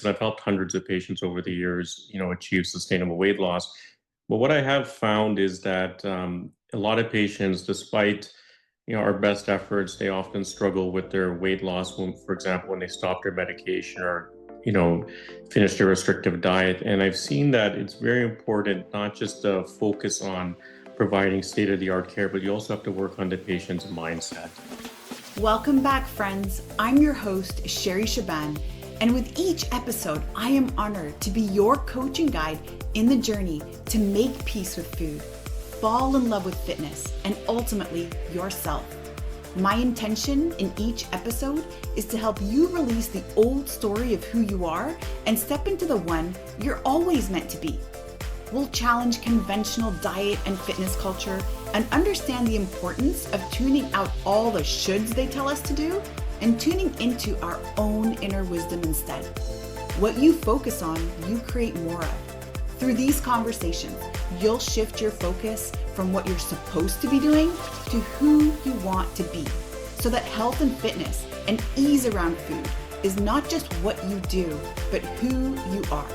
and I've helped hundreds of patients over the years, achieve sustainable weight loss. But what I have found is that a lot of patients, despite our best efforts, they often struggle with their weight loss when, for example, when they stop their medication or you know finish their restrictive diet. And I've seen that it's very important not just to focus on providing state-of-the-art care, but you also have to work on the patient's mindset. Welcome back, friends. I'm your host, Sherry Shaban, and with each episode, I am honored to be your coach and guide in the journey to make peace with food, fall in love with fitness, and ultimately yourself. My intention in each episode is to help you release the old story of who you are and step into the one you're always meant to be. We'll challenge conventional diet and fitness culture and understand the importance of tuning out all the shoulds they tell us to do and tuning into our own inner wisdom instead. What you focus on, you create more of. Through these conversations, you'll shift your focus from what you're supposed to be doing to who you want to be, so that health and fitness and ease around food is not just what you do, but who you are.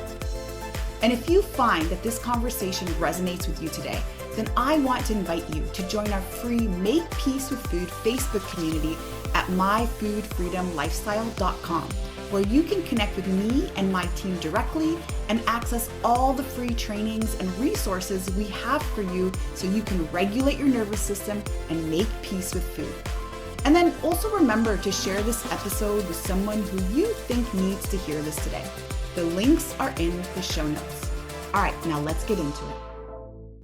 And if you find that this conversation resonates with you today, then I want to invite you to join our free Make Peace with Food Facebook community at myfoodfreedomlifestyle.com, where you can connect with me and my team directly and access all the free trainings and resources we have for you so you can regulate your nervous system and make peace with food. And then also remember to share this episode with someone who you think needs to hear this today. The links are in the show notes. All right, now let's get into it.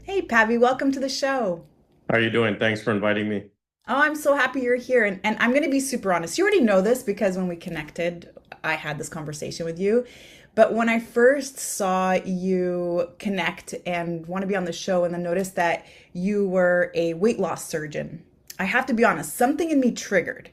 Hey, Pavi, welcome to the show. How are you doing? Thanks for inviting me. Oh, I'm so happy you're here. And I'm going to be super honest. You already know this because when we connected, I had this conversation with you. But when I first saw you connect and want to be on the show and then noticed that you were a weight loss surgeon, I have to be honest, something in me triggered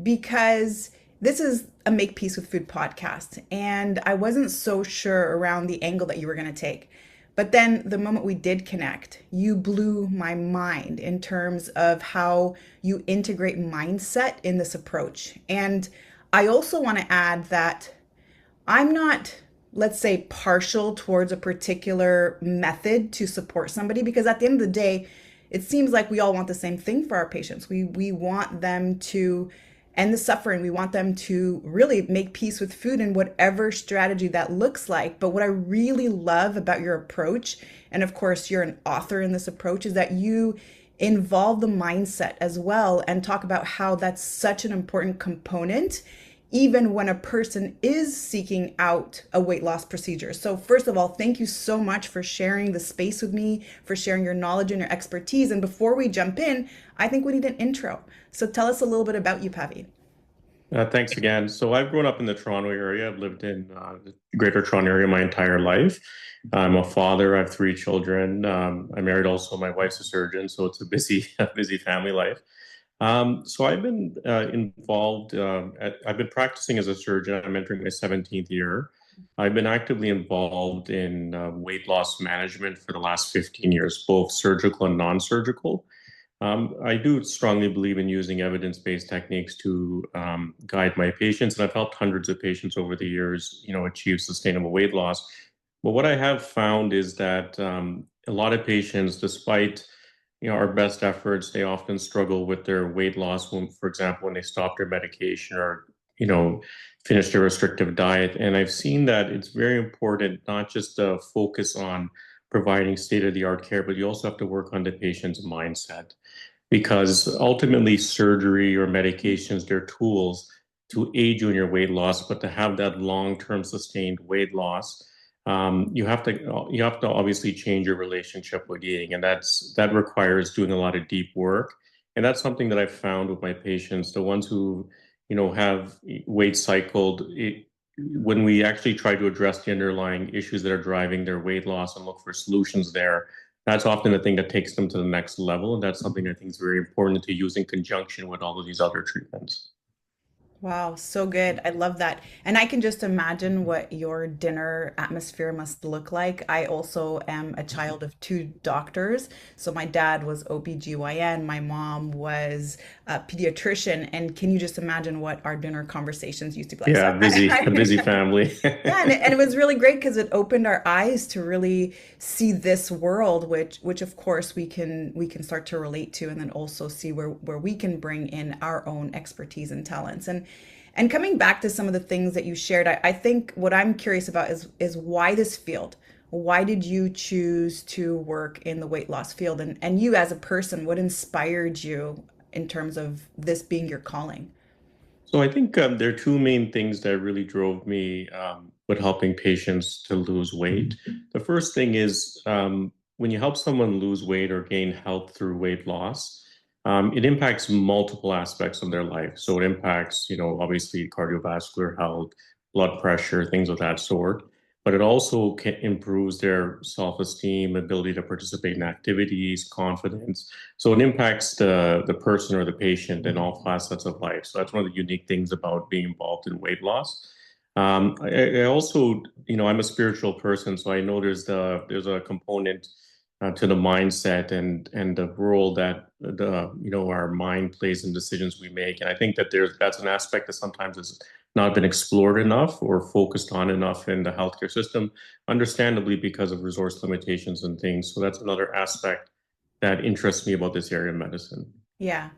because this is a Make Peace with Food podcast, and I wasn't so sure around the angle that you were going to take. But then the moment we did connect, you blew my mind in terms of how you integrate mindset in this approach. And I also want to add that I'm not, let's say, partial towards a particular method to support somebody, because at the end of the day, it seems like we all want the same thing for our patients. We want them to end the suffering. We want them to really make peace with food in whatever strategy that looks like. But what I really love about your approach, and of course you're an author in this approach, is that you involve the mindset as well and talk about how that's such an important component even when a person is seeking out a weight loss procedure. So first of all, thank you so much for sharing the space with me, for sharing your knowledge and your expertise. And before we jump in, I think we need an intro. So tell us a little bit about you, Pavi. Thanks again. So I've grown up in the Toronto area. I've lived in the greater Toronto area my entire life. I'm a father. I have three children. I'm married also. My wife's a surgeon, so it's a busy family life. So I've been involved, I've been practicing as a surgeon. I'm entering my 17th year. I've been actively involved in weight loss management for the last 15 years, both surgical and non-surgical. I do strongly believe in using evidence-based techniques to guide my patients, and I've helped hundreds of patients over the years, achieve sustainable weight loss. But what I have found is that a lot of patients, despite our best efforts, they often struggle with their weight loss when, for example, when they stop their medication or, finish their restrictive diet. And I've seen that it's very important not just to focus on providing state-of-the-art care, but you also have to work on the patient's mindset, because ultimately surgery or medications, they're tools to aid you in your weight loss, but to have that long-term sustained weight loss, you have to obviously change your relationship with eating, and that requires doing a lot of deep work. And that's something that I've found with my patients, the ones who have weight cycled. When we actually try to address the underlying issues that are driving their weight loss and look for solutions there, that's often the thing that takes them to the next level. And that's something I think is very important to use in conjunction with all of these other treatments. Wow, so good. I love that. And I can just imagine what your dinner atmosphere must look like. I also am a child of two doctors. So my dad was OBGYN, my mom was a pediatrician. And can you just imagine what our dinner conversations used to be like? So Yeah, a busy family. yeah, and it was really great because it opened our eyes to really see this world, which of course we can start to relate to, and then also see where we can bring in our own expertise and talents. And coming back to some of the things that you shared, I think what I'm curious about is why this field? Why did you choose to work in the weight loss field? And you as a person, what inspired you in terms of this being your calling? So I think there are two main things that really drove me with helping patients to lose weight. The first thing is when you help someone lose weight or gain health through weight loss, it impacts multiple aspects of their life. So it impacts, obviously cardiovascular health, blood pressure, things of that sort. But it also improves their self-esteem, ability to participate in activities, confidence. So it impacts the person or the patient in all facets of life. So that's one of the unique things about being involved in weight loss. I also, I'm a spiritual person, so I know there's a component to the mindset and the role that our mind plays in decisions we make. And I think that that's an aspect that sometimes has not been explored enough or focused on enough in the healthcare system, understandably because of resource limitations and things. So that's another aspect that interests me about this area of medicine. Yeah.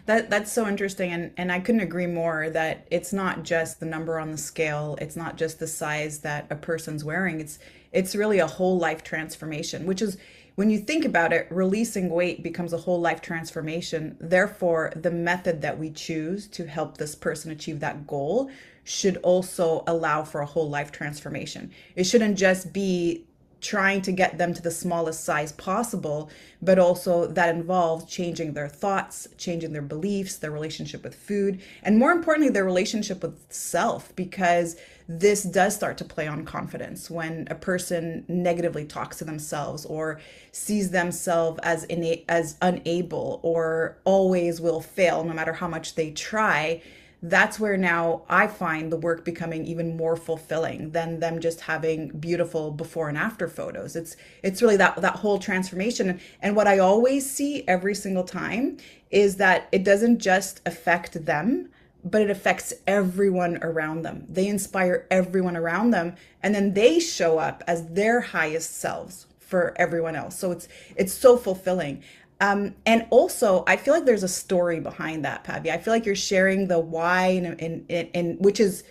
That's so interesting, and I couldn't agree more that it's not just the number on the scale, it's not just the size that a person's wearing. It's really a whole life transformation, which is when you think about it, releasing weight becomes a whole life transformation. Therefore, the method that we choose to help this person achieve that goal should also allow for a whole life transformation. It shouldn't just be trying to get them to the smallest size possible, but also that involves changing their thoughts, changing their beliefs, their relationship with food, and more importantly, their relationship with self, because this does start to play on confidence when a person negatively talks to themselves or sees themselves as unable or always will fail no matter how much they try. That's where now I find the work becoming even more fulfilling than them just having beautiful before and after photos. It's really that whole transformation. And what I always see every single time is that it doesn't just affect them, but it affects everyone around them. They inspire everyone around them, and then they show up as their highest selves for everyone else. So it's so fulfilling. And also, I feel like there's a story behind that, Pavi. I feel like you're sharing the why, and which is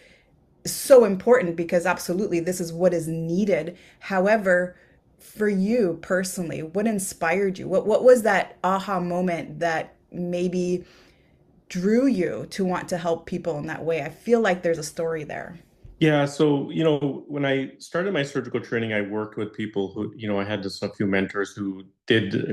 so important because absolutely this is what is needed. However, for you personally, what inspired you? What was that aha moment that maybe drew you to want to help people in that way? I feel like there's a story there. Yeah, so when I started my surgical training, I worked with people who, I had just a few mentors who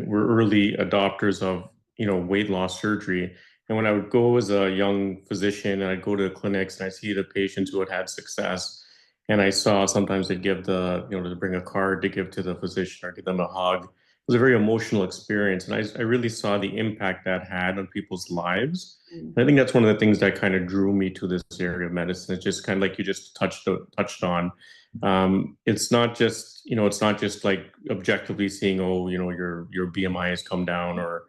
were early adopters of, weight loss surgery. And when I would go as a young physician and I'd go to the clinics and I see the patients who had had success, and I saw sometimes they'd give to bring a card to give to the physician or give them a hug. It was a very emotional experience, and I really saw the impact that had on people's lives. I think that's one of the things that kind of drew me to this area of medicine. It's just kind of like you just touched on. It's not just like objectively seeing, oh, your BMI has come down or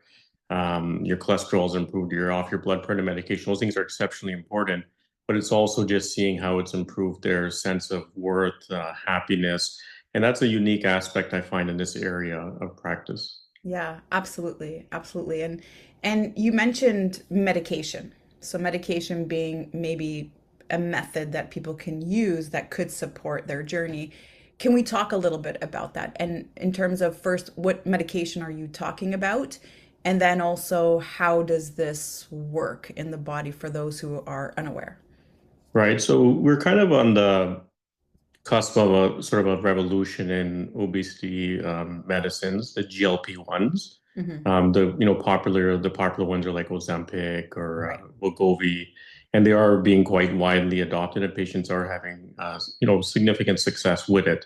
your cholesterol's improved, you're off your blood pressure medication. Those things are exceptionally important, but it's also just seeing how it's improved their sense of worth, happiness, and that's a unique aspect I find in this area of practice. Yeah, absolutely. Absolutely. And you mentioned medication. So medication being maybe a method that people can use that could support their journey. Can we talk a little bit about that? And in terms of first, what medication are you talking about? And then also, how does this work in the body for those who are unaware? Right. So we're kind of on the cusp of a sort of a revolution in obesity medicines, the GLP-1s. Hmm. The popular ones are like Ozempic or Right. Wegovy, and they are being quite widely adopted, and patients are having significant success with it.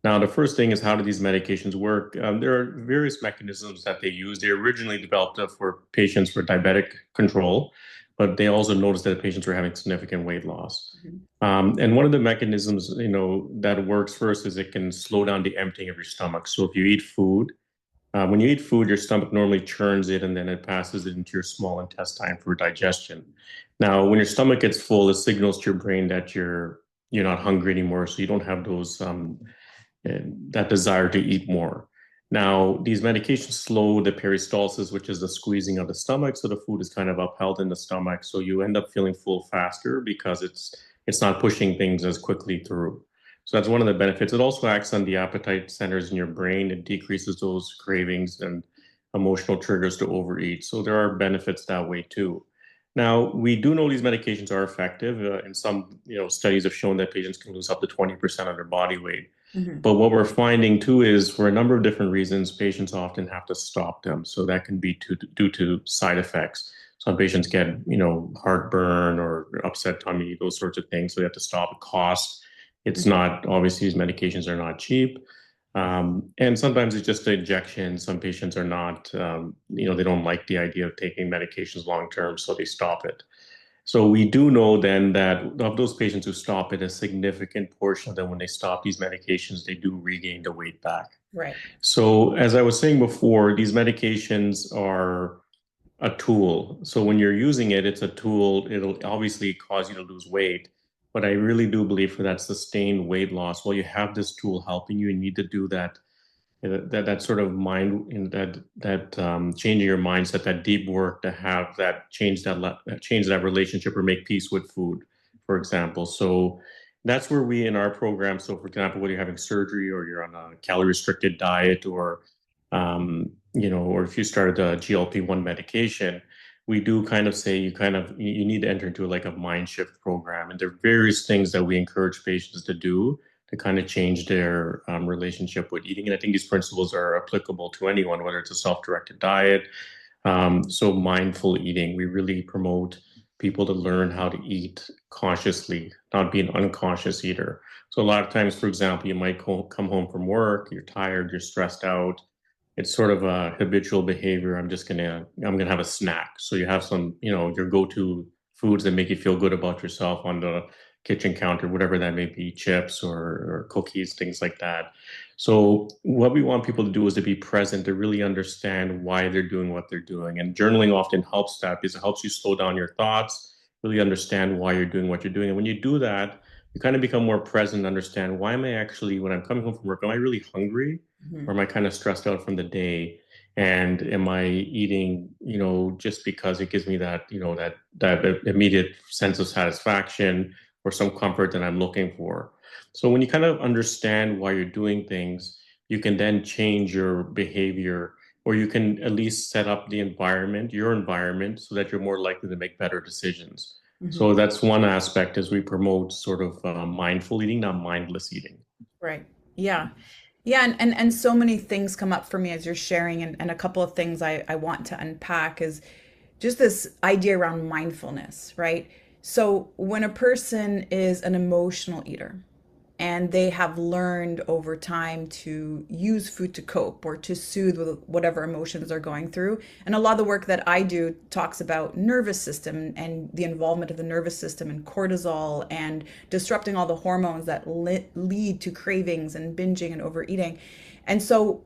Now, the first thing is how do these medications work? There are various mechanisms that they use. They originally developed for patients for diabetic control, but they also noticed that the patients were having significant weight loss. Mhm. And one of the mechanisms, that works first is it can slow down the emptying of your stomach. So if you eat food, when you eat food, your stomach normally churns it and then it passes it into your small intestine for digestion. Now, when your stomach gets full, it signals to your brain that you're not hungry anymore, so you don't have those that desire to eat more. Now, these medications slow the peristalsis, which is the squeezing of the stomach, so the food is kind of upheld in the stomach. So you end up feeling full faster because it's not pushing things as quickly through. So that's one of the benefits. It also acts on the appetite centers in your brain. It decreases those cravings and emotional triggers to overeat. So there are benefits that way too. Now, we do know these medications are effective. In some, studies have shown that patients can lose up to 20% of their body weight. Mhm. But what we're finding too is for a number of different reasons, patients often have to stop them. So that can be due to side effects. Some patients get, heartburn or upset tummy, those sorts of things. So they have to stop. Cost. It's not, obviously, these medications are not cheap. And sometimes it's just the injection. Some patients are not, they don't like the idea of taking medications long term, so they stop it. So we do know then that of those patients who stop it, a significant portion of them, when they stop these medications, they do regain the weight back. Right. So as I was saying before, these medications are a tool. So when you're using it, it's a tool. It'll obviously cause you to lose weight. But I really do believe for that sustained weight loss, well, you have this tool helping you, you need to do that sort of mind in that changing your mindset, that deep work to have that change that relationship or make peace with food, for example. So that's where we in our program. So for example, whether you're having surgery or you're on a calorie restricted diet or if you started a GLP-1 medication, we do kind of say you need to enter into like a mind shift program, and there are various things that we encourage patients to do to kind of change their relationship with eating. And I think these principles are applicable to anyone, whether it's a self-directed diet. So mindful eating, we really promote people to learn how to eat consciously, not be an unconscious eater. So a lot of times, for example, you might come home from work, you're tired, you're stressed out. It's sort of a habitual behavior. I'm gonna have a snack. So you have some, your go-to foods that make you feel good about yourself on the kitchen counter, whatever that may be, chips or cookies, things like that. So what we want people to do is to be present, to really understand why they're doing what they're doing. And journaling often helps that because it helps you slow down your thoughts, really understand why you're doing what you're doing. And when you do that, you kind of become more present, understand why am I actually, when I'm coming home from work, am I really hungry? Or Mhm. am I kind of stressed out from the day? And am I eating, just because it gives me that, that immediate sense of satisfaction or some comfort that I'm looking for? So when you kind of understand why you're doing things, you can then change your behavior, or you can at least set up your environment, so that you're more likely to make better decisions. Mhm. So that's one aspect as we promote sort of mindful eating, not mindless eating. Right. Yeah. Yeah, and so many things come up for me as you're sharing, and a couple of things I want to unpack is just this idea around mindfulness, right? So when a person is an emotional eater and they have learned over time to use food to cope or to soothe with whatever emotions they're going through. And a lot of the work that I do talks about nervous system and the involvement of the nervous system and cortisol and disrupting all the hormones that lead to cravings and binging and overeating. And so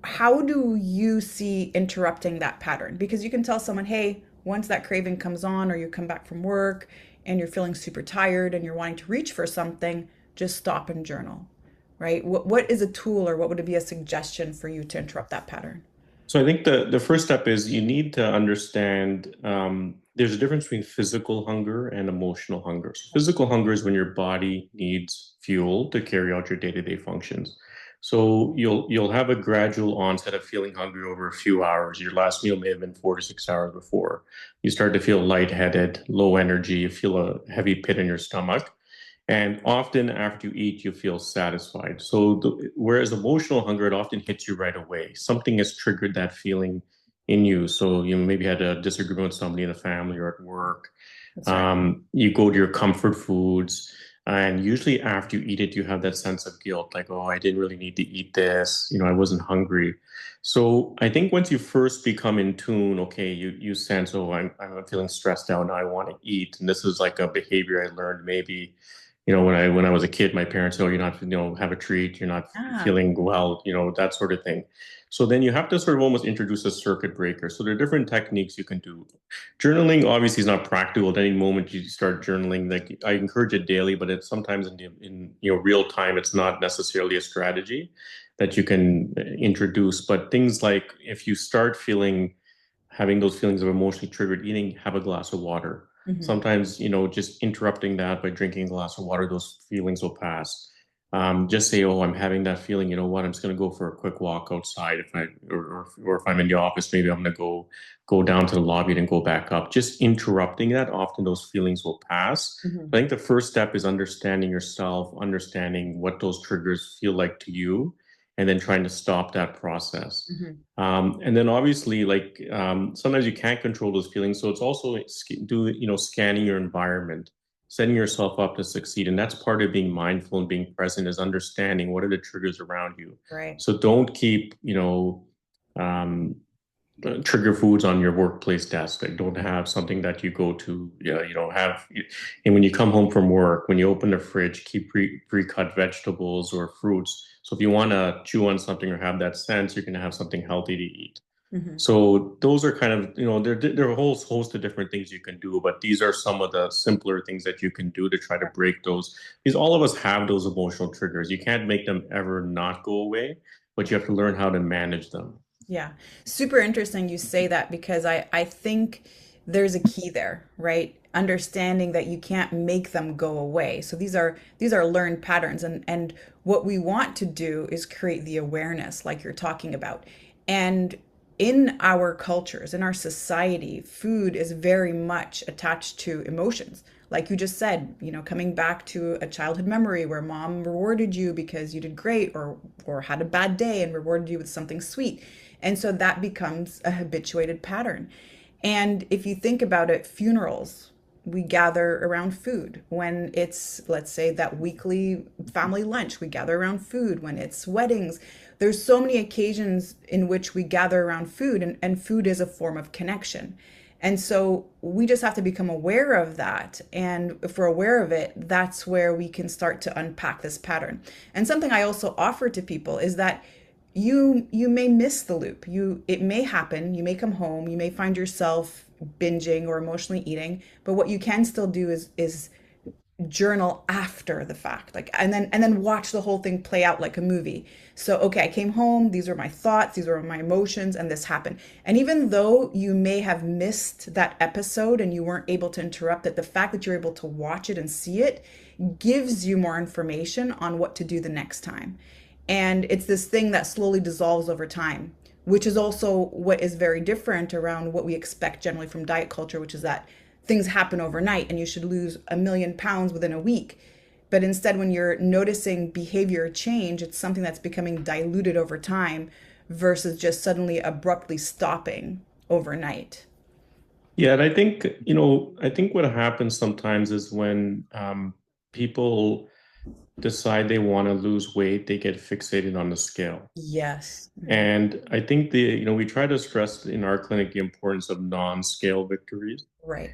how do you see interrupting that pattern? Because you can tell someone, hey, once that craving comes on or you come back from work and you're feeling super tired and you're wanting to reach for something, just stop and journal, right? What is a tool or what would it be a suggestion for you to interrupt that pattern? So I think the first step is you need to understand there's a difference between physical hunger and emotional hunger. So physical hunger is when your body needs fuel to carry out your day-to-day functions. So you'll have a gradual onset of feeling hungry over a few hours. Your last meal may have been 4 to 6 hours before. You start to feel lightheaded, low energy, you feel a heavy pit in your stomach. And often after you eat, you feel satisfied. So, whereas emotional hunger, it often hits you right away. Something has triggered that feeling in you. So, you maybe had a disagreement with somebody in the family or at work. That's right. You go to your comfort foods. And usually after you eat it, you have that sense of guilt, like, oh, I didn't really need to eat this. I wasn't hungry. So I think once you first become in tune, okay, you sense, oh, I'm feeling stressed out now. I want to eat. And this is like a behavior I learned maybe, when I was a kid, my parents, oh, you're not, have a treat, you're not Ah. feeling well, that sort of thing. So then you have to sort of almost introduce a circuit breaker. So there are different techniques you can do. Journaling obviously is not practical at any moment you start journaling. Like I encourage it daily, but it's sometimes in real time, it's not necessarily a strategy that you can introduce. But things like if you start having those feelings of emotionally triggered eating, have a glass of water. Hmm. Sometimes, just interrupting that by drinking a glass of water, those feelings will pass. Just say, oh, I'm having that feeling. You know what? I'm just going to go for a quick walk outside. Or if I'm in the office, maybe I'm going to go down to the lobby and go back up. Just interrupting that, often those feelings will pass. Hmm. I think the first step is understanding yourself, understanding what those triggers feel like to you, and then trying to stop that process. Hmm. And then obviously, like sometimes you can't control those feelings, so it's also scanning your environment, setting yourself up to succeed, and that's part of being mindful and being present is understanding what are the triggers around you. Right. So don't keep um, trigger foods on your workplace desk. Like don't have something that you go to. Yeah, and when you come home from work, when you open the fridge, keep pre-cut vegetables or fruits. So if you want to chew on something or have that sense, you're going to have something healthy to eat. Hmm. So those are kind of, there are a whole host of different things you can do, but these are some of the simpler things that you can do to try to break those. Because all of us have those emotional triggers. You can't make them ever not go away, but you have to learn how to manage them. Yeah. Super interesting you say that because I think there's a key there, right? Understanding that you can't make them go away. So these are learned patterns, and what we want to do is create the awareness like you're talking about. And in our cultures, in our society, food is very much attached to emotions. Like you just said, coming back to a childhood memory where mom rewarded you because you did great or had a bad day and rewarded you with something sweet. And so that becomes a habituated pattern. And if you think about it, funerals, we gather around food. When it's, let's say, that weekly family lunch, we gather around food. When it's weddings, there's so many occasions in which we gather around food, and food is a form of connection. And so we just have to become aware of that. And if we're aware of it, that's where we can start to unpack this pattern. And something I also offer to people is that you may miss the loop. It may happen. You may come home. You may find yourself binging or emotionally eating. But what you can still do is journal after the fact, like, and then watch the whole thing play out like a movie. So okay, I came home, these were my thoughts, these were my emotions, and this happened. And even though you may have missed that episode and you weren't able to interrupt it, the fact that you're able to watch it and see it gives you more information on what to do the next time. And it's this thing that slowly dissolves over time, which is also what is very different around what we expect generally from diet culture, which is that things happen overnight and you should lose 1 million pounds within a week. But instead, when you're noticing behavior change, it's something that's becoming diluted over time versus just suddenly abruptly stopping overnight. Yeah, and I think what happens sometimes is when people decide they want to lose weight, they get fixated on the scale. Yes. Mhm. And I think we try to stress in our clinic the importance of non-scale victories. Right.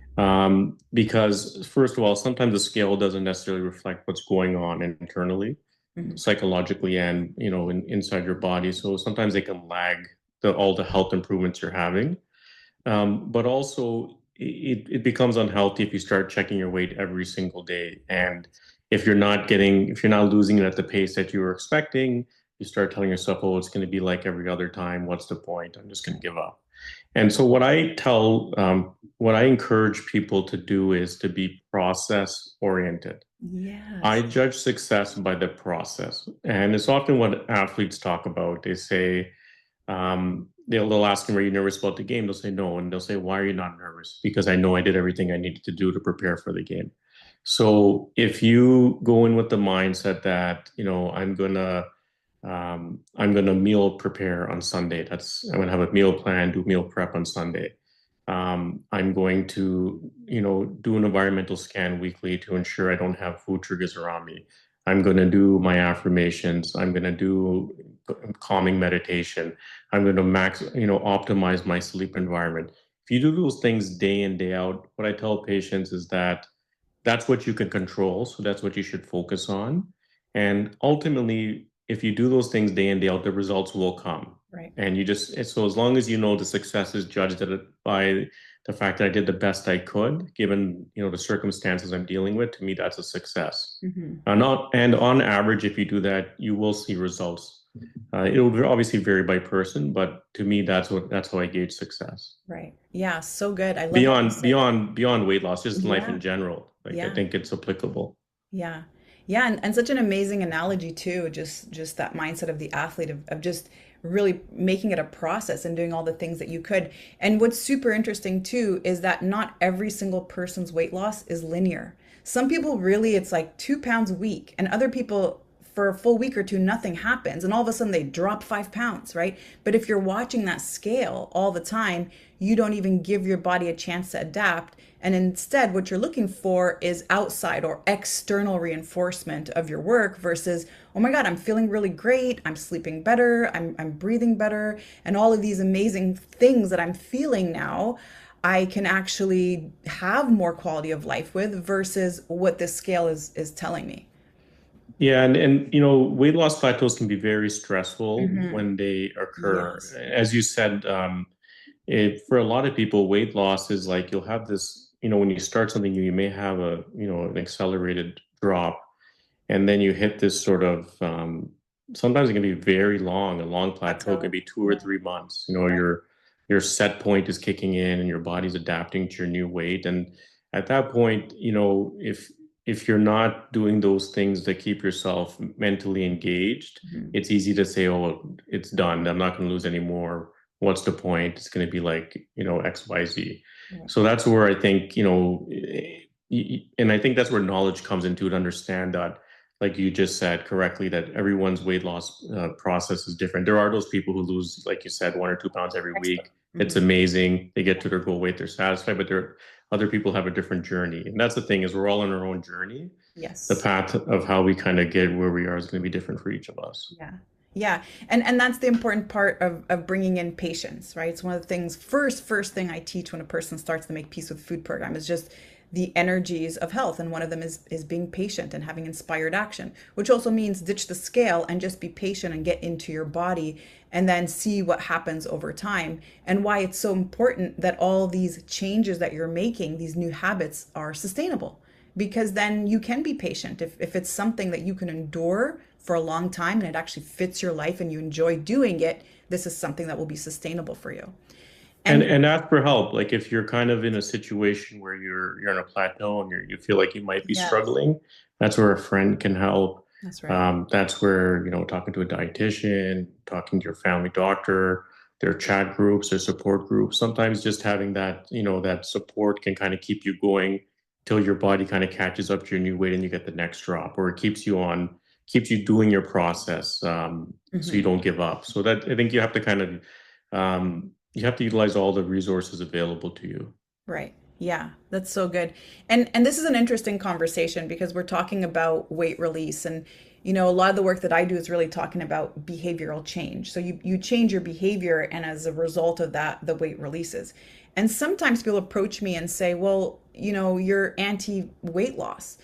Because first of all, sometimes the scale doesn't necessarily reflect what's going on internally, Mhm. psychologically, and inside your body. So sometimes they can lag all the health improvements you're having. But also, it becomes unhealthy if you start checking your weight every single day. And if you're not losing it at the pace that you were expecting, you start telling yourself, oh, it's going to be like every other time. What's the point? I'm just going to give up. And so, what I encourage people to do is to be process oriented. I Yes. judge success by the process. And it's often what athletes talk about. They say, they'll ask him, "Are you nervous about the game?" They'll say no, and they'll say, "Why are you not nervous?" Because I know I did everything I needed to do to prepare for the game. So if you go in with the mindset that I'm gonna meal prepare on Sunday. I'm gonna have a meal plan, do meal prep on Sunday. I'm going to, do an environmental scan weekly to ensure I don't have food triggers around me. I'm going to do my affirmations. I'm going to do calming meditation. I'm going to optimize my sleep environment. If you do those things day in, day out, what I tell patients is that that's what you can control. So that's what you should focus on. And ultimately, if you do those things day in, day out, the results will come. Right. And so as long as you know the success is judged by the fact that I did the best I could, given, the circumstances I'm dealing with, to me, that's a success. Hmm. And on average, if you do that, you will see results. It will obviously vary by person, but to me, that's how I gauge success. Right. Yeah. So good. I love that you Beyond say that. beyond beyond weight loss, just life Yeah. in general. Like I Yeah. think it's applicable. Yeah. Yeah. And such an amazing analogy too. Just that mindset of the athlete of just really making it a process and doing all the things that you could. And what's super interesting too is that not every single person's weight loss is linear. Some people really, it's like 2 pounds a week, and other people for a full week or two, nothing happens. And all of a sudden they drop 5 pounds, right? But if you're watching that scale all the time, you don't even give your body a chance to adapt. And instead, what you're looking for is outside or external reinforcement of your work versus, oh my God, I'm feeling really great. I'm sleeping better. I'm breathing better. And all of these amazing things that I'm feeling now, I can actually have more quality of life with versus what this scale is telling me. Yeah, and weight loss plateaus can be very stressful Hmm. when they occur. Yes. As you said, for a lot of people, weight loss is like you'll have this, when you start something new, you may have an accelerated drop, and then you hit this sort of, sometimes it can be very long. A long plateau can Plateau. be 2 or 3 months. Right. Your set point is kicking in and your body's adapting to your new weight. And at that point, if you're not doing those things that keep yourself mentally engaged, Mhm. it's easy to say, oh, it's done. I'm not going to lose any more. What's the point? It's going to be like, XYZ. Right. So that's where I think, and I think that's where knowledge comes into it, to understand that, like you just said correctly, that everyone's weight loss process is different. There are those people who lose, like you said, 1 or 2 pounds every Expert. week. It's Hmm. amazing. They get to their goal weight, they're satisfied, but other people have a different journey. And that's the thing, is we're all on our own journey. The Yes. path of how we kind of get where we are is going to be different for each of us. Yeah. Yeah. And that's the important part of bringing in patience, right? It's one of the things, first thing I teach when a person starts the Make Peace with Food program is just the energies of health. And one of them is being patient and having inspired action, which also means ditch the scale and just be patient and get into your body and then see what happens over time. And why it's so important that all these changes that you're making, these new habits, are sustainable, because then you can be patient. If it's something that you can endure for a long time and it actually fits your life and you enjoy doing it, this is something that will be sustainable for you. And And and ask for help. Like if you're kind of in a situation where you're on a plateau and you feel like you might be yes, struggling, that's where a friend can help. that's right. That's where, talking to a dietitian, talking to your family doctor, their chat groups, their support groups. Sometimes just having that, that support can kind of keep you going till your body kind of catches up to your new weight and you get the next drop, or it keeps you doing your process, so you Hmm. don't give up. So that I think you have to kind of, you have to utilize all the resources available to you. Right. Yeah, that's so good. And this is an interesting conversation because we're talking about weight release, and a lot of the work that I do is really talking about behavioral change. So you change your behavior, and as a result of that the weight releases. And sometimes people approach me and say, "Well, you're anti weight loss."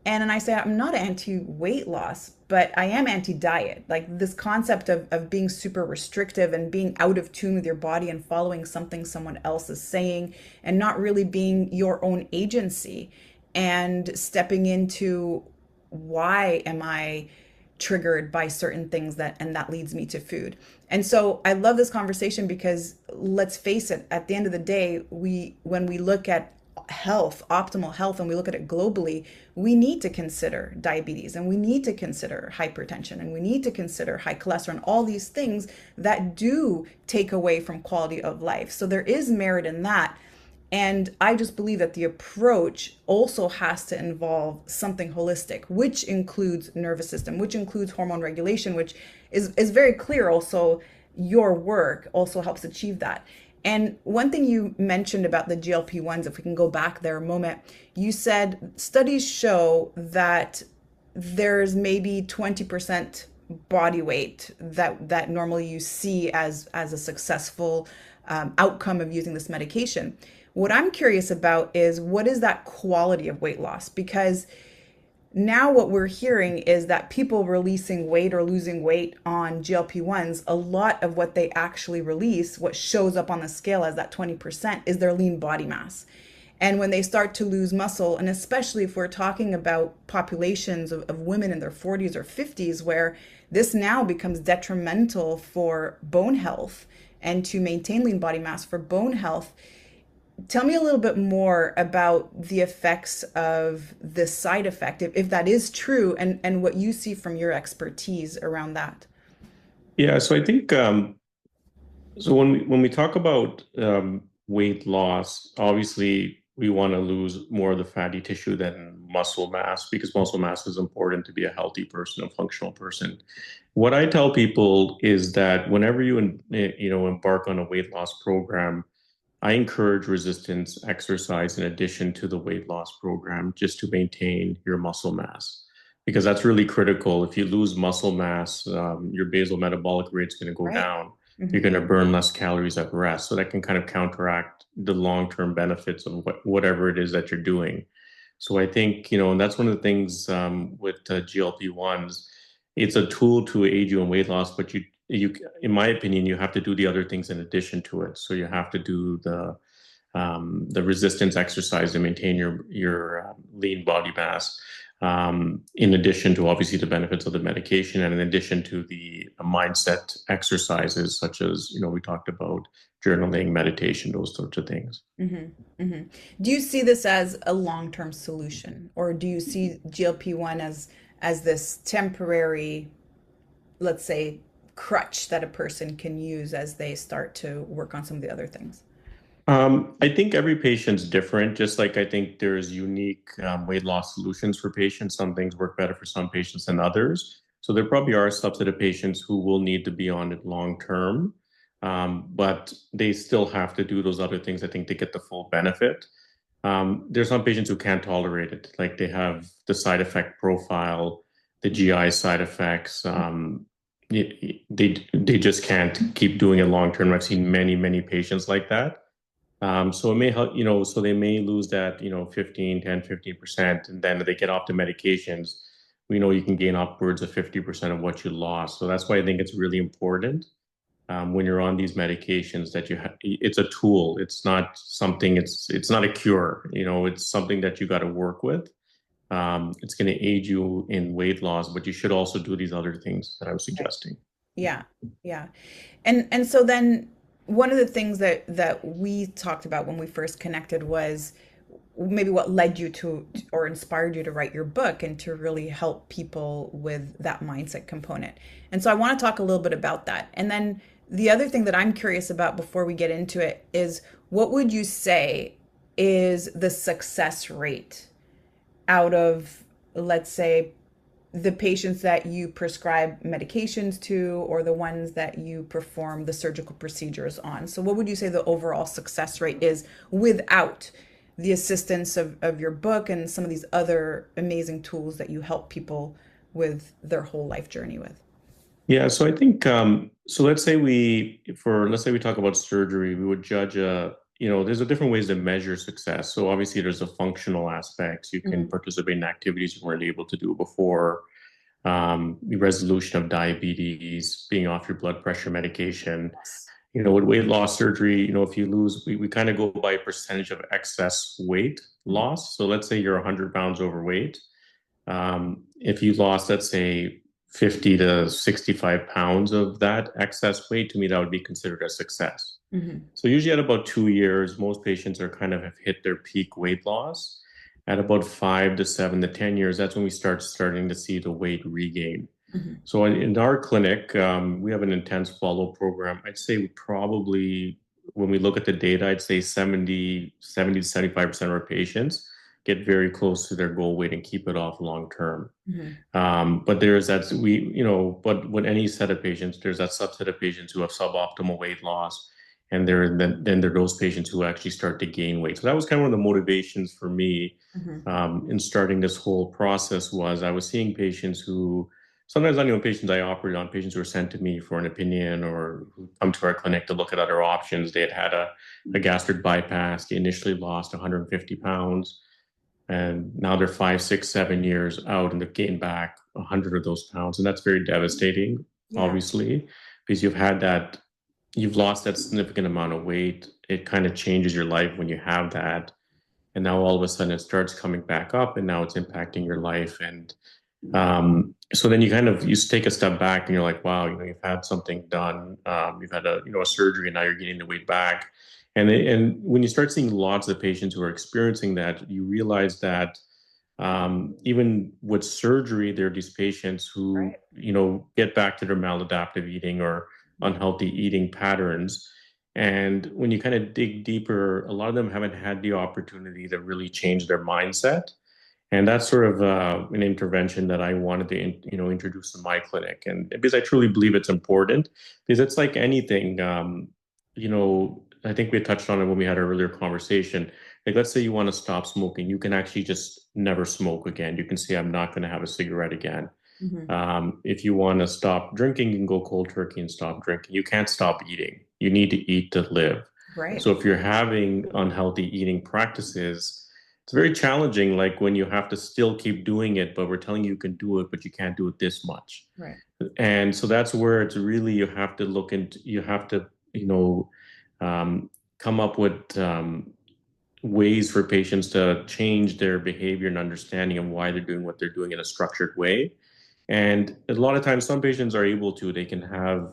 And then I say, I'm not anti weight loss, but I am anti diet. Like this concept of being super restrictive and being out of tune with your body and following something someone else is saying and not really being your own agency and stepping into, why am I triggered by certain things, that leads me to food. And so I love this conversation because, let's face it, at the end of the day, when we look at health, optimal health, and we look at it globally, we need to consider diabetes, and we need to consider hypertension, and we need to consider high cholesterol, and all these things that do take away from quality of life. So there is merit in that. And I just believe that the approach also has to involve something holistic, which includes nervous system, which includes hormone regulation, which is very clear also. Your work also helps achieve that. And one thing you mentioned about the GLP-1s, if we can go back there a moment, you said studies show that there's maybe 20% body weight that normally you see as a successful outcome of using this medication. What I'm curious about is what is that quality of weight loss? Because now what we're hearing is that people releasing weight or losing weight on GLP-1s, a lot of what they actually release, what shows up on the scale as that 20%, is their lean body mass. And when they start to lose muscle, and especially if we're talking about populations of women in their 40s or 50s, where this now becomes detrimental for bone health and to maintain lean body mass for bone health, tell me a little bit more about the effects of this side effect, if that is true, and what you see from your expertise around that. Yeah, so I think so when we talk about weight loss, obviously we want to lose more of the fatty tissue than muscle mass because muscle mass is important to be a healthy person, a functional person. What I tell people is that whenever you embark on a weight loss program, I encourage resistance exercise in addition to the weight loss program just to maintain your muscle mass because that's really critical. If you lose muscle mass, your basal metabolic rate is going to go Right. down. You're Hmm. going to burn less calories at rest. So that can kind of counteract the long-term benefits of whatever it is that you're doing. So I think, and that's one of the things with GLP-1s. It's a tool to aid you in weight loss, but in my opinion, you have to do the other things in addition to it. So you have to do the resistance exercise to maintain your lean body mass, in addition to obviously the benefits of the medication, and in addition to the mindset exercises such as we talked about journaling, meditation, those sorts of things. Hmm. Hmm. Do you see this as a long-term solution, or do you see GLP-1 as this temporary, let's say, crutch that a person can use as they start to work on some of the other things? I think every patient's different, just like I think there's unique weight loss solutions for patients. Some things work better for some patients than others. So there probably are a subset of patients who will need to be on it long term, but they still have to do those other things, I think, to get the full benefit. There's some patients who can't tolerate it, like they have the side effect profile, the GI side effects. They just can't keep doing it long term. I've seen many, many patients like that. So it may help, so they may lose that, 15%, and then they get off the medications. We know you can gain upwards of 50% of what you lost. So that's why I think it's really important when you're on these medications that it's a tool. It's not something, it's not a cure, it's something that you got to work with. It's going to aid you in weight loss, but you should also do these other things that I'm Right. suggesting. Yeah, yeah. And so then one of the things that we talked about when we first connected was maybe what led you to or inspired you to write your book and to really help people with that mindset component. And so I want to talk a little bit about that. And then the other thing that I'm curious about before we get into it is what would you say is the success rate out of, let's say, the patients that you prescribe medications to or the ones that you perform the surgical procedures on? So what would you say the overall success rate is without the assistance of your book and some of these other amazing tools that you help people with their whole life journey with? Yeah, so I think so let's say we talk about surgery, we would judge there's a different ways to measure success. So obviously there's the functional aspects. You can Mhm. participate in activities you weren't able to do before, the resolution of diabetes, being off your blood pressure medication. Yes. With weight loss surgery, if you lose, we kind of go by a percentage of excess weight Mhm. loss. So let's say you're 100 pounds overweight. If you lost, let's say, 50 to 65 pounds of that excess weight, to me, that would be considered a success. Mhm. So usually at about 2 years, most patients are kind of have hit their peak weight loss. At about 5 to 7 to 10 years, that's when we starting to see the weight regain. Mhm. So in our clinic, we have an intense follow program. I'd say we probably, when we look at the data, I'd say 70 to 75% of our patients get very close to their goal weight and keep it off long term. Mhm. But there's that but with any set of patients, there's that subset of patients who have suboptimal weight loss. And then there are those patients who actually start to gain weight. So that was kind of one of the motivations for me Hmm. in starting this whole process was I was seeing patients who sometimes not even patients I operate on, patients who were sent to me for an opinion or who come to our clinic to look at other options. They had had a gastric bypass. They initially lost 150 pounds, and now they're 5, 6, 7 years out, and they've gained back 100 of those pounds, and that's very devastating, Yeah. obviously, because you've lost that significant amount of weight. It kind of changes your life when you have that, and now all of a sudden it starts coming back up, and now it's impacting your life. And so then you take a step back and you're like, wow, you've had something done. You've had a surgery, and now you're getting the weight back. And when you start seeing lots of patients who are experiencing that, you realize that even with surgery, there are these patients who, Right. get back to their maladaptive eating or unhealthy eating patterns. And when you kind of dig deeper, a lot of them haven't had the opportunity to really change their mindset. And that's sort of an intervention that I wanted to, introduce in my clinic. And because I truly believe it's important, because it's like anything, I think we touched on it when we had our earlier conversation. Like, let's say you want to stop smoking, you can actually just never smoke again. You can say, I'm not going to have a cigarette again. Hmm. If you want to stop drinking, you can go cold turkey and stop drinking. You can't stop eating. You need to eat to live. Right. So if you're having unhealthy eating practices, it's very challenging. Like when you have to still keep doing it, but we're telling you can do it, but you can't do it this much. Right. And so that's where it's really you have to look into, you have to, you know, um, come up with ways for patients to change their behavior and understanding of why they're doing what they're doing in a structured way. And a lot of times, some patients are able to. They can have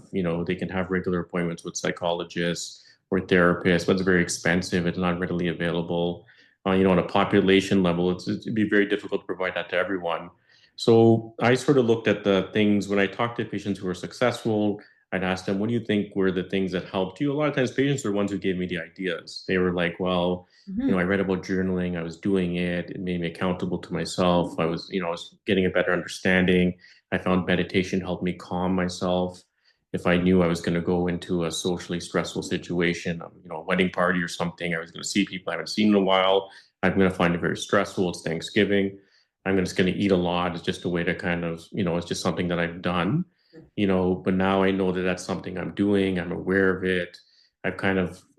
regular appointments with psychologists or therapists, but it's very expensive. It's not readily available. On a population level, it'd be very difficult to provide that to everyone. So I sort of looked at the things when I talked to patients who were successful. I'd ask them, "What do you think were the things that helped you?" A lot of times, patients are the ones who gave me the ideas. They were like, "Well, Hmm. I read about journaling. I was doing it. It made me accountable to myself. I was getting a better understanding. I found meditation helped me calm myself. If I knew I was going to go into a socially stressful situation, a wedding party or something, I was going to see people I haven't seen in a while. I'm going to find it very stressful. It's Thanksgiving. I'm just going to eat a lot. It's just a way to kind of, it's just something that I've done, but now I know that that's something I'm doing. I'm aware of it.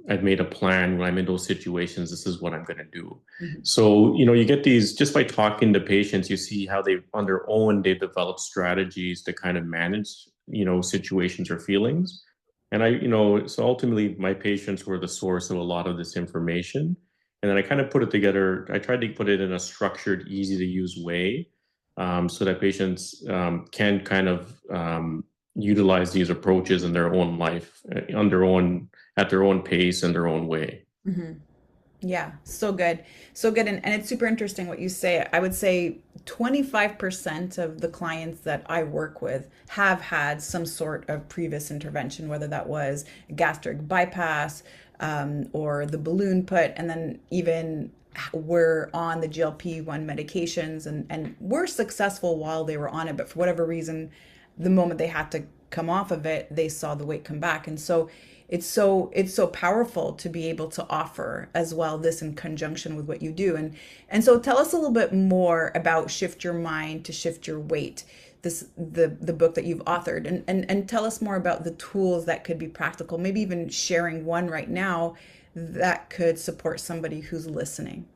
I've made a plan when I'm in those situations. This is what I'm going to do. Hmm. So, you get these just by talking to patients, you see how on their own, they've developed strategies to kind of manage, situations or feelings. And so ultimately my patients were the source of a lot of this information. And then I kind of put it together. I tried to put it in a structured, easy to use way, so that patients can kind of utilize these approaches in their own life, at their own pace and their own way. Hmm. Yeah, so good. So good. And it's super interesting what you say. I would say 25% of the clients that I work with have had some sort of previous intervention, whether that was gastric bypass, or the balloon put, and then even were on the GLP-1 medications and were successful while they were on it. But for whatever reason, the moment they had to come off of it, they saw the weight come back. And so it's so powerful to be able to offer as well this in conjunction with what you do. And so tell us a little bit more about Shift Your Mind to Shift Your Weight, the book that you've authored, and tell us more about the tools that could be practical, maybe even sharing one right now that could support somebody who's listening.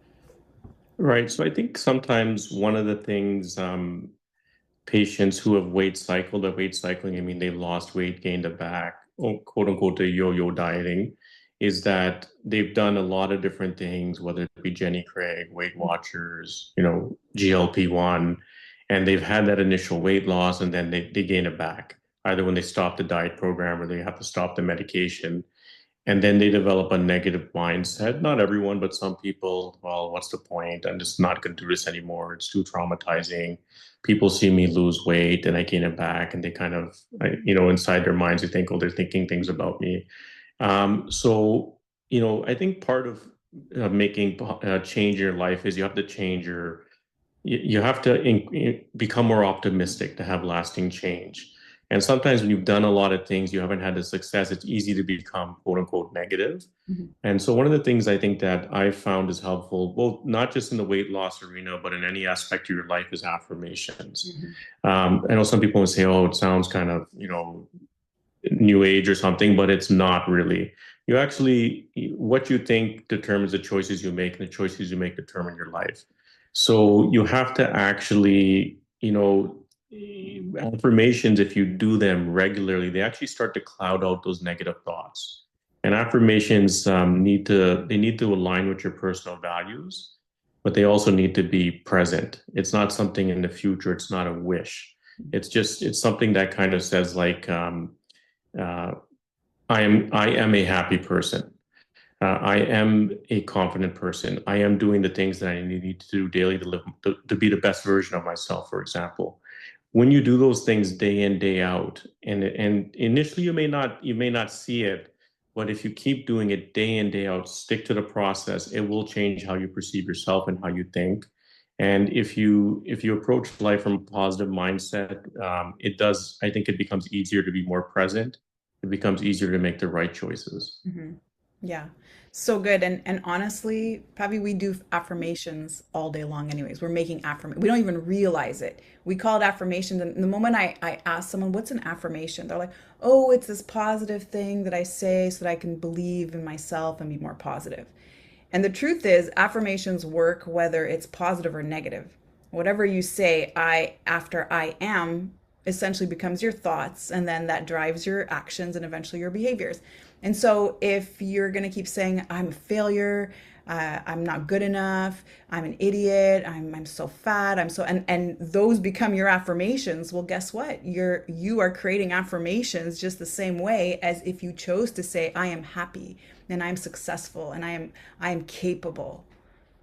Right. So I think sometimes one of the things patients who have weight cycling, I mean, they've lost weight, gained it back, or quote unquote, the yo-yo dieting, is that they've done a lot of different things, whether it be Jenny Craig, Weight Watchers, GLP-1, and they've had that initial weight loss and then they gain it back, either when they stop the diet program or they have to stop the medication. And then they develop a negative mindset. Not everyone, but some people, well, what's the point? I'm just not going to do this anymore. It's too traumatizing. People see me lose weight and I gain it back, and they kind of, inside their minds, they think, oh, they're thinking things about me. So, I think part of making change in your life is you have to change you have to become more optimistic to have lasting change. And sometimes when you've done a lot of things, you haven't had the success, it's easy to become quote unquote negative. Mhm. And so one of the things I think that I've found is helpful, both not just in the weight loss arena, but in any aspect of your life, is affirmations. Mhm. I know some people would say, "Oh, it sounds kind of, new age or something," but it's not really. You actually, what you think determines the choices you make, and the choices you make determine your life. So you have to actually, affirmations, if you do them regularly, they actually start to cloud out those negative thoughts. And affirmations they need to align with your personal values, but they also need to be present. It's not something in the future. It's not a wish. It's something that kind of says like, uh, I am a happy person. I am a confident person. I am doing the things that I need to do daily to live to be the best version of myself, for example. When you do those things day in, day out, and initially you may not see it, but if you keep doing it day in, day out, stick to the process, it will change how you perceive yourself and how you think. And if you approach life from a positive mindset, it does. I think it becomes easier to be more present. It becomes easier to make the right choices. Mhm. Yeah. So good. And honestly, Pavi, we do affirmations all day long anyways. We're making affirmation. We don't even realize it. We call it affirmations. And the moment I ask someone, what's an affirmation? They're like, oh, it's this positive thing that I say so that I can believe in myself and be more positive. And the truth is, affirmations work whether it's positive or negative. Whatever you say, I after I am essentially becomes your thoughts, and then that drives your actions and eventually your behaviors. And so, if you're going to keep saying, I'm a failure, I'm not good enough, I'm an idiot, I'm so fat, I'm so and those become your affirmations. Well, guess what? You are creating affirmations just the same way as if you chose to say, I am happy and I'm successful and I am capable.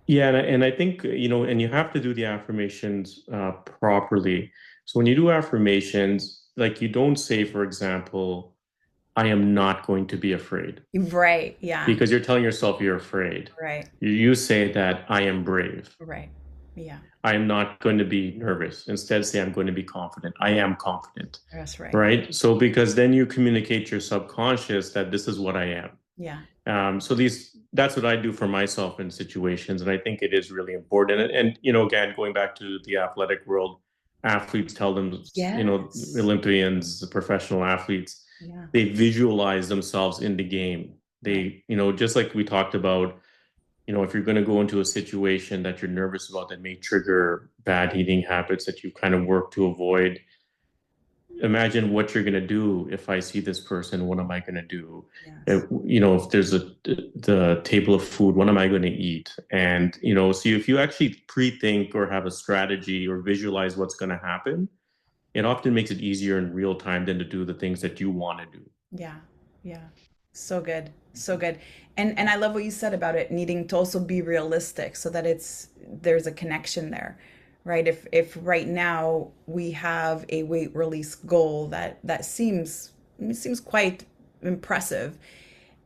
Yeah, and I think, and you have to do the affirmations properly. So when you do affirmations, like you don't say, for example, I am not going to be afraid, Right. Yeah. because you're telling yourself you're afraid. Right. You say that I am brave. Right. Yeah. I am not going to be nervous. Instead, say I'm going to be confident. I am confident, That's right. right? So because then you communicate to your subconscious that this is what I am. Yeah. So that's what I do for myself in situations, and I think it is really important. And again, going back to the athletic world, athletes tell them, Yes. Olympians, professional athletes, Yeah. they visualize themselves in the game. Right. Just like we talked about, if you're going to go into a situation that you're nervous about that may trigger bad eating habits that you kind of work to avoid, imagine what you're going to do. If I see this person, what am I going to do? Yes. If there's the table of food, what am I going to eat? And see, if you actually pre-think or have a strategy or visualize what's going to happen, it often makes it easier in real time than to do the things that you want to do. Yeah. Yeah. So good. So good. And I love what you said about it needing to also be realistic so that there's a connection there. Right? If right now we have a weight release goal that seems quite impressive,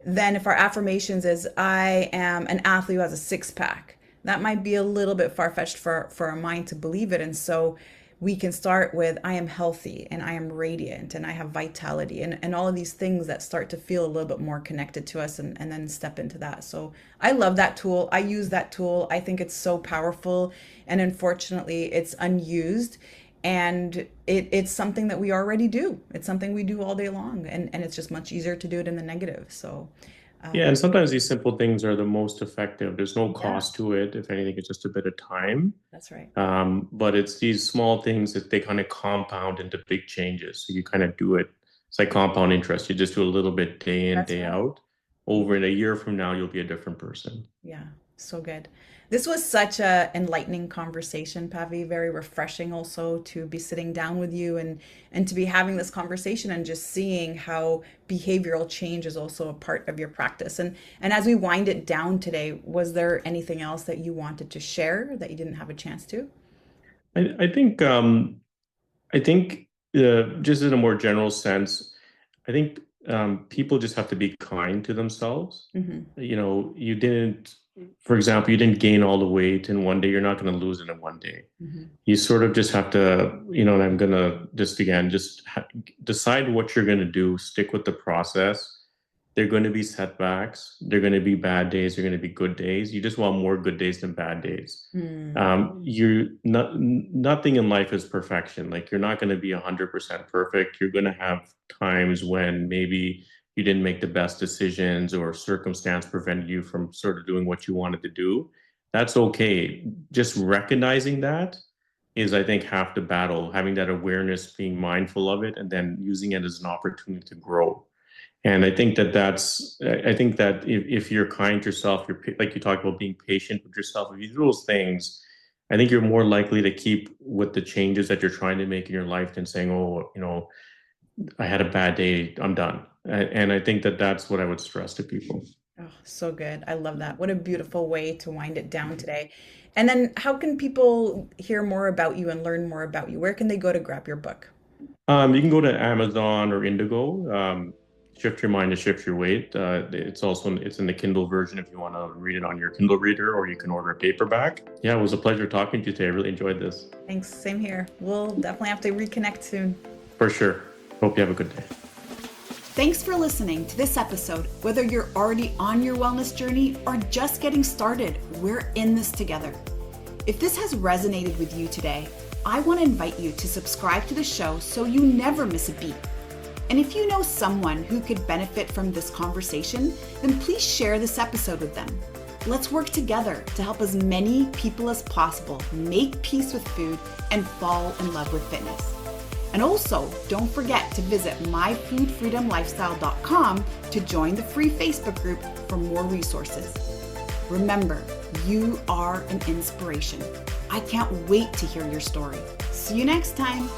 then if our affirmations is I am an athlete who has a six pack, that might be a little bit far fetched for our mind to believe it. And so we can start with I am healthy and I am radiant and I have vitality and all of these things that start to feel a little bit more connected to us and then step into that. So I love that tool. I use that tool. I think it's so powerful. And unfortunately, it's unused. And it's something that we already do. It's something we do all day long. And it's just much easier to do it in the negative. So, Yeah, and sometimes these simple things are the most effective. There's no yeah, cost to it. If anything, it's just a bit of time. that's right. But it's these small things that they kind of compound into big changes. So you kind of do it. It's like compound interest. You just do a little bit day in, That's day right. out. Over in a year from now, you'll be a different person. Yeah, so good. This was such a enlightening conversation, Pavi. Very refreshing also to be sitting down with you and to be having this conversation and just seeing how behavioral change is also a part of your practice. And as we wind it down today, was there anything else that you wanted to share that you didn't have a chance to? I think just in a more general sense, I think people just have to be kind to themselves. Hmm. You didn't. for example, you didn't gain all the weight in one day, you're not going to lose it in one day. You sort of just have to, and I'm going to decide what you're going to do, stick with the process. They're going to be setbacks. They're going to be bad days. They're going to be good days. You just want more good days than bad days. Nothing in life is perfection. Like, you're not going to be 100% perfect. You're going to have times when maybe you didn't make the best decisions or circumstance prevented you from sort of doing what you wanted to do. That's okay. Just recognizing that is, I think, half the battle, having that awareness, being mindful of it, and then using it as an opportunity to grow. And I think that if you're kind to yourself, like you talked about being patient with yourself, if you do those things, I think you're more likely to keep with the changes that you're trying to make in your life than saying, oh, I had a bad day, I'm done. And I think that that's what I would stress to people. Oh, so good. I love that. What a beautiful way to wind it down today. And then how can people hear more about you and learn more about you? Where can they go to grab your book? You can go to Amazon or Indigo. Shift Your Mind to Shift Your Weight. It's in the Kindle version if you want to read it on your Kindle reader, or you can order a paperback. Yeah, it was a pleasure talking to you today. I really enjoyed this. Thanks. Same here. We'll definitely have to reconnect soon. For sure. Hope you have a good day. Thanks for listening to this episode. Whether you're already on your wellness journey or just getting started, we're in this together. If this has resonated with you today, I want to invite you to subscribe to the show so you never miss a beat. And if you know someone who could benefit from this conversation, then please share this episode with them. Let's work together to help as many people as possible make peace with food and fall in love with fitness. And also, don't forget to visit myfoodfreedomlifestyle.com to join the free Facebook group for more resources. Remember, you are an inspiration. I can't wait to hear your story. See you next time.